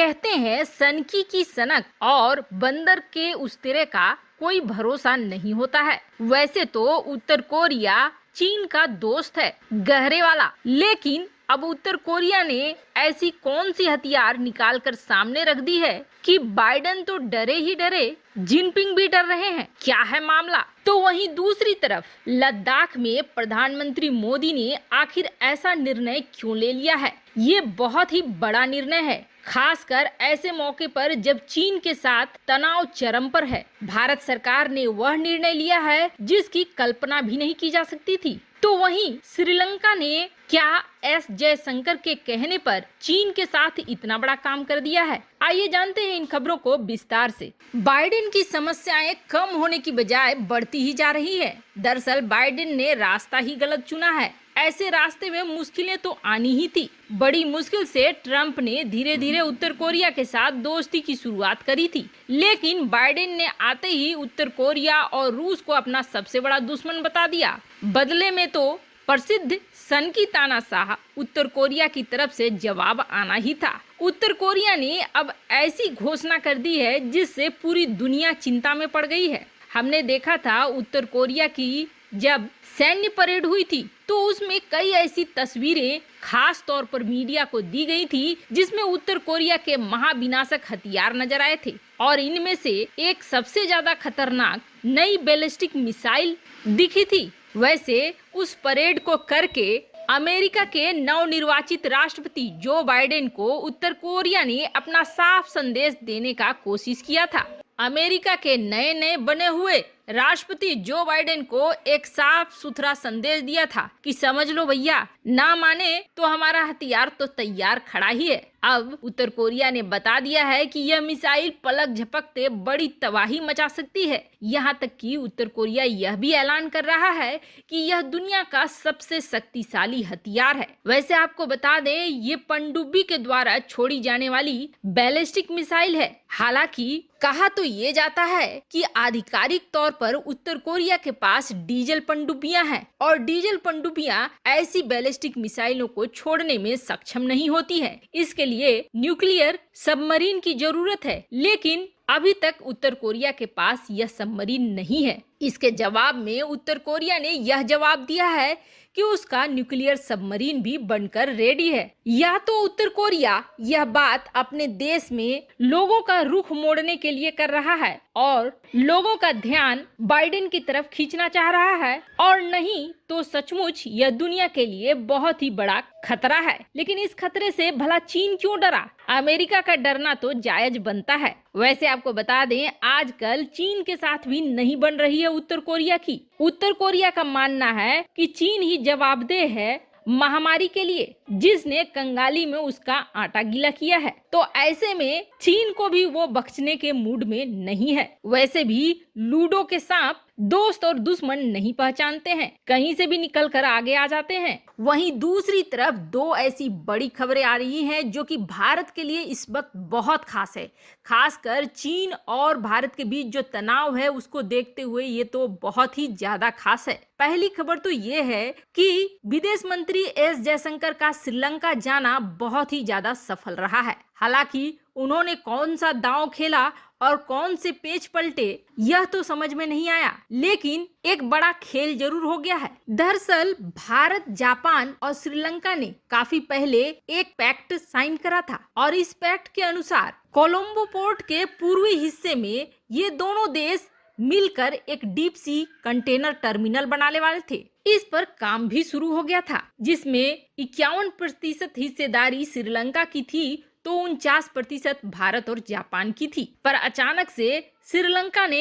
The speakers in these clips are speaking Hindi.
कहते हैं सनकी की सनक और बंदर के उस्तरे का कोई भरोसा नहीं होता है। वैसे तो उत्तर कोरिया चीन का दोस्त है, गहरे वाला, लेकिन अब उत्तर कोरिया ने ऐसी कौन सी हथियार निकाल कर सामने रख दी है कि बाइडेन तो डरे ही डरे, जिनपिंग भी डर रहे हैं। क्या है मामला? तो वहीं दूसरी तरफ लद्दाख में प्रधानमंत्री मोदी ने आखिर ऐसा निर्णय क्यों ले लिया है? ये बहुत ही बड़ा निर्णय है, खासकर ऐसे मौके पर जब चीन के साथ तनाव चरम पर है। भारत सरकार ने वह निर्णय लिया है जिसकी कल्पना भी नहीं की जा सकती थी। तो वहीं श्रीलंका ने क्या एस जयशंकर के कहने पर चीन के साथ इतना बड़ा काम कर दिया है? आइए जानते हैं इन खबरों को विस्तार से। बाइडेन की समस्याएं कम होने की बजाय बढ़ती ही जा रही है। दरअसल बाइडेन ने रास्ता ही गलत चुना है। ऐसे रास्ते में मुश्किलें तो आनी ही थी। बड़ी मुश्किल से ट्रंप ने धीरे धीरे उत्तर कोरिया के साथ दोस्ती की शुरुआत करी थी, लेकिन बाइडेन ने आते ही उत्तर कोरिया और रूस को अपना सबसे बड़ा दुश्मन बता दिया। बदले में तो प्रसिद्ध सन की तानाशाह उत्तर कोरिया की तरफ से जवाब आना ही था। उत्तर कोरिया ने अब ऐसी घोषणा कर दी है जिससे पूरी दुनिया चिंता में पड़ गई है। हमने देखा था उत्तर कोरिया की जब सैन्य परेड हुई थी तो उसमें कई ऐसी तस्वीरें खास तौर पर मीडिया को दी गई थी जिसमें उत्तर कोरिया के महाविनाशक हथियार नजर आए थे, और इनमें से एक सबसे ज्यादा खतरनाक नई बैलिस्टिक मिसाइल दिखी थी। वैसे उस परेड को करके अमेरिका के नवनिर्वाचित राष्ट्रपति जो बाइडेन को उत्तर कोरिया ने अपना साफ संदेश देने का कोशिश किया था। अमेरिका के नए नए बने हुए राष्ट्रपति जो बाइडेन को एक साफ सुथरा संदेश दिया था कि समझ लो भैया, ना माने तो हमारा हथियार तो तैयार खड़ा ही है। अब उत्तर कोरिया ने बता दिया है कि यह मिसाइल पलक झपकते बड़ी तबाही मचा सकती है। यहाँ तक कि उत्तर कोरिया यह भी ऐलान कर रहा है कि यह दुनिया का सबसे शक्तिशाली हथियार है। वैसे आपको बता दें, ये पनडुब्बी के द्वारा छोड़ी जाने वाली बैलिस्टिक मिसाइल है। हालांकि कहा तो ये जाता है कि आधिकारिक तौर पर उत्तर कोरिया के पास डीजल पनडुब्बियां हैं, और डीजल पनडुब्बियां ऐसी बैलिस्टिक मिसाइलों को छोड़ने में सक्षम नहीं होती है। इसके लिए न्यूक्लियर सबमरीन की जरूरत है, लेकिन अभी तक उत्तर कोरिया के पास यह सबमरीन नहीं है। इसके जवाब में उत्तर कोरिया ने यह जवाब दिया है कि उसका न्यूक्लियर सबमरीन भी बनकर रेडी है। या तो उत्तर कोरिया यह बात अपने देश में लोगों का रुख मोड़ने के लिए कर रहा है और लोगों का ध्यान बाइडेन की तरफ खींचना चाह रहा है, और नहीं तो सचमुच यह दुनिया के लिए बहुत ही बड़ा खतरा है। लेकिन इस खतरे से भला चीन क्यों डरा? अमेरिका का डरना तो जायज बनता है। वैसे आपको बता दें, आजकल चीन के साथ भी नहीं बन रही है उत्तर कोरिया की। उत्तर कोरिया का मानना है कि चीन ही जवाबदेह है महामारी के लिए, जिसने कंगाली में उसका आटा गीला किया है। तो ऐसे में चीन को भी वो बख्शने के मूड में नहीं है। वैसे भी लूडो के सांप दोस्त और दुश्मन नहीं पहचानते हैं, कहीं से भी निकल कर आगे आ जाते हैं। वहीं दूसरी तरफ दो ऐसी बड़ी खबरें आ रही हैं जो कि भारत के लिए इस वक्त बहुत खास है। खासकर चीन और भारत के बीच जो तनाव है उसको देखते हुए ये तो बहुत ही ज्यादा खास है। पहली खबर तो ये है कि विदेश मंत्री एस जयशंकर का श्रीलंका जाना बहुत ही ज्यादा सफल रहा है। हालांकि उन्होंने कौन सा दांव खेला और कौन से पेच पलटे यह तो समझ में नहीं आया, लेकिन एक बड़ा खेल जरूर हो गया है। दरअसल भारत, जापान और श्रीलंका ने काफी पहले एक पैक्ट साइन करा था, और इस पैक्ट के अनुसार कोलंबो पोर्ट के पूर्वी हिस्से में ये दोनों देश मिलकर एक डीप सी कंटेनर टर्मिनल बनाने वाले थे। इस पर काम भी शुरू हो गया था, जिसमें 51% हिस्सेदारी श्रीलंका की थी तो 49% भारत और जापान की थी। पर अचानक से श्रीलंका ने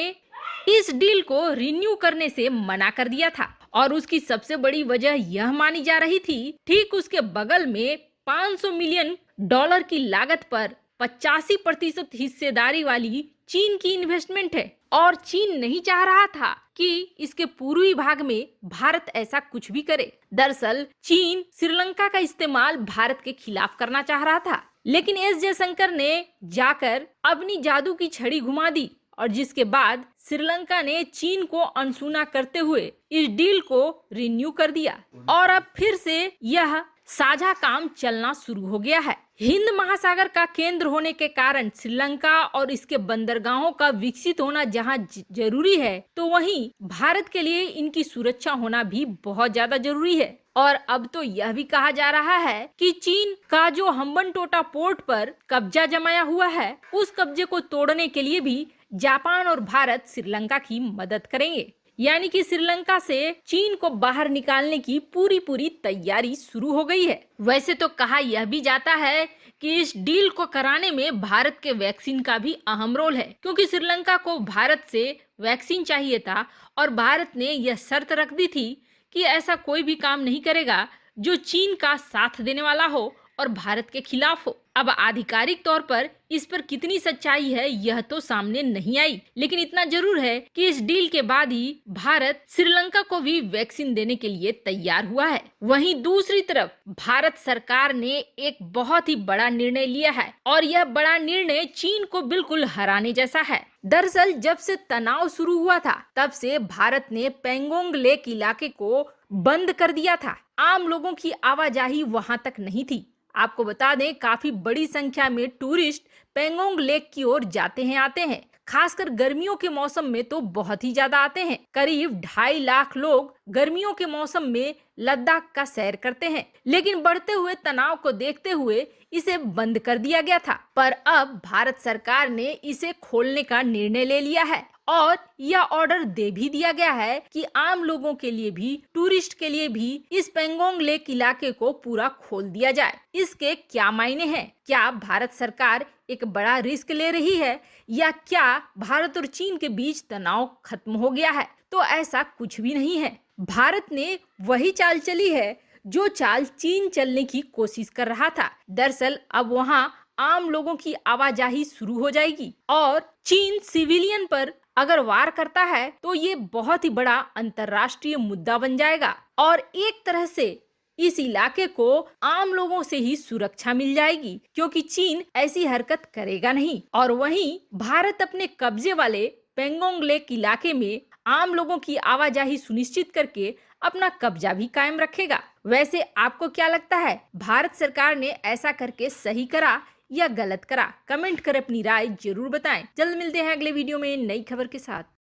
इस डील को रिन्यू करने से मना कर दिया था, और उसकी सबसे बड़ी वजह यह मानी जा रही थी, ठीक उसके बगल में $500 मिलियन की लागत पर 85% हिस्सेदारी वाली चीन की इन्वेस्टमेंट है, और चीन नहीं चाह रहा था कि इसके पूर्वी भाग में भारत ऐसा कुछ भी करे। दरअसल चीन श्रीलंका का इस्तेमाल भारत के खिलाफ करना चाह रहा था, लेकिन एस जयशंकर ने जाकर अपनी जादू की छड़ी घुमा दी, और जिसके बाद श्रीलंका ने चीन को अनसुना करते हुए इस डील को रिन्यू कर दिया, और अब फिर से यह साझा काम चलना शुरू हो गया है। हिंद महासागर का केंद्र होने के कारण श्रीलंका और इसके बंदरगाहों का विकसित होना जहां जरूरी है, तो वहीं भारत के लिए इनकी सुरक्षा होना भी बहुत ज्यादा जरूरी है। और अब तो यह भी कहा जा रहा है कि चीन का जो हम्बनटोटा पोर्ट पर कब्जा जमाया हुआ है, उस कब्जे को तोड़ने के लिए भी जापान और भारत श्रीलंका की मदद करेंगे। यानी कि श्रीलंका से चीन को बाहर निकालने की पूरी तैयारी शुरू हो गई है। वैसे तो कहा यह भी जाता है कि इस डील को कराने में भारत के वैक्सीन का भी अहम रोल है, क्योंकि श्रीलंका को भारत से वैक्सीन चाहिए था और भारत ने यह शर्त रख दी थी कि ऐसा कोई भी काम नहीं करेगा जो चीन का साथ देने वाला हो और भारत के खिलाफ हो। अब आधिकारिक तौर पर इस पर कितनी सच्चाई है यह तो सामने नहीं आई, लेकिन इतना जरूर है कि इस डील के बाद ही भारत श्रीलंका को भी वैक्सीन देने के लिए तैयार हुआ है। वहीं दूसरी तरफ भारत सरकार ने एक बहुत ही बड़ा निर्णय लिया है और यह बड़ा निर्णय चीन को बिल्कुल हराने जैसा है। दरअसल जब से तनाव शुरू हुआ था, तब से भारत ने पेंगोंग लेक इलाके को बंद कर दिया था। आम लोगों की आवाजाही वहां तक नहीं थी। आपको बता दें, काफी बड़ी संख्या में टूरिस्ट पेंगोंग लेक की ओर जाते हैं आते हैं। खासकर गर्मियों के मौसम में तो बहुत ही ज्यादा आते हैं। करीब 2.5 लाख लोग गर्मियों के मौसम में लद्दाख का सैर करते हैं, लेकिन बढ़ते हुए तनाव को देखते हुए इसे बंद कर दिया गया था। पर अब भारत सरकार ने इसे खोलने का निर्णय ले लिया है और यह ऑर्डर दे भी दिया गया है कि आम लोगों के लिए भी, टूरिस्ट के लिए भी इस पेंगोंग लेक इलाके को पूरा खोल दिया जाए। इसके क्या मायने हैं? क्या भारत सरकार एक बड़ा रिस्क ले रही है या क्या भारत और चीन के बीच तनाव खत्म हो गया है? तो ऐसा कुछ भी नहीं है। भारत ने वही चाल चली है जो चाल चीन चलने की कोशिश कर रहा था। दरअसल अब वहां आम लोगों की आवाजाही शुरू हो जाएगी और चीन सिविलियन पर अगर वार करता है तो ये बहुत ही बड़ा अंतर्राष्ट्रीय मुद्दा बन जाएगा और एक तरह से इस इलाके को आम लोगों से ही सुरक्षा मिल जाएगी, क्योंकि चीन ऐसी हरकत करेगा नहीं। और वहीं भारत अपने कब्जे वाले पेंगोंग लेक इलाके में आम लोगों की आवाजाही सुनिश्चित करके अपना कब्जा भी कायम रखेगा। वैसे आपको क्या लगता है, भारत सरकार ने ऐसा करके सही करा या गलत करा? कमेंट कर अपनी राय जरूर बताएं। जल्द मिलते हैं अगले वीडियो में नई खबर के साथ।